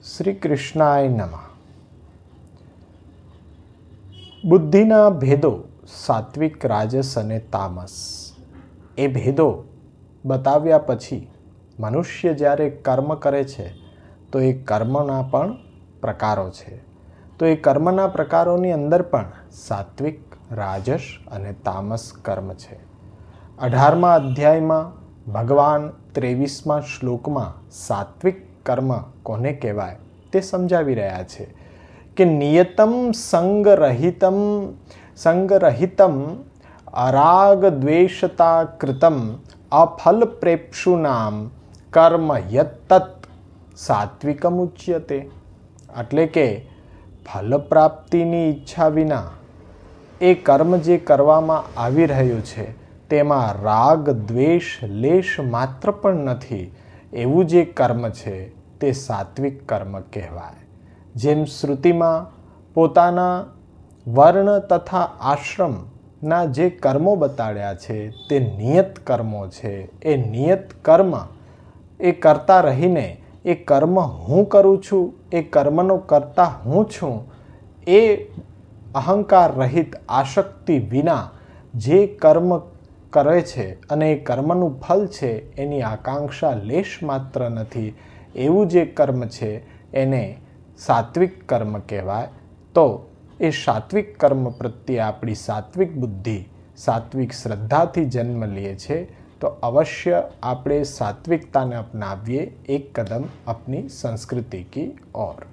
શ્રી કૃષ્ણાય નમઃ. બુદ્ધિના ભેદો સાત્વિક, રાજસ અને તામસ એ ભેદો બતાવ્યા પછી મનુષ્ય જ્યારે કર્મ કરે છે તો એ કર્મના પણ પ્રકારો છે. તો એ કર્મના પ્રકારોની અંદર પણ સાત્વિક, રાજસ અને તામસ કર્મ છે. 18મા અધ્યાયમાં ભગવાન 23મા શ્લોકમાં સાત્વિક કર્મ કોને કહેવાય તે સમજાવી રહ્યા છે કે નિયતમ સંગરહિતમ અરાગ દ્વેષતા કૃતમ અફલ પ્રેપ્સુનામ કર્મ યત્તત સાત્વિકમ ઉચ્યતે. એટલે કે ફલ પ્રાપ્તિની ઈચ્છા વિના એ કર્મ જે કરવામાં આવી રહ્યું છે તેમાં રાગ દ્વેષ લેશ માત્ર પણ નથી, એવું જે કર્મ છે તે સાત્વિક કર્મ કહેવાય. જેમ શ્રુતિમાં પોતાના વર્ણ તથા આશ્રમના જે કર્મો બતાડ્યા છે તે નિયત કર્મો છે. એ નિયત કર્મ એ કરતા રહીને એ કર્મ હું કરું છું, એ કર્મનો કરતા હું છું, એ અહંકાર રહિત આસક્તિ વિના જે કર્મ કરે છે અને એ કર્મનું ફલ છે એની આકાંક્ષા લેશ માત્ર નથી, એવું જે કર્મ છે એને સાત્વિક કર્મ કહેવાય. તો એ સાત્વિક કર્મ પ્રત્યે આપણી સાત્વિક બુદ્ધિ, સાત્વિક શ્રદ્ધાથી જન્મ લે છે. તો અવશ્ય આપણે સાત્વિકતાને અપનાવીએ એક કદમ अपनी संस्कृति की ओर.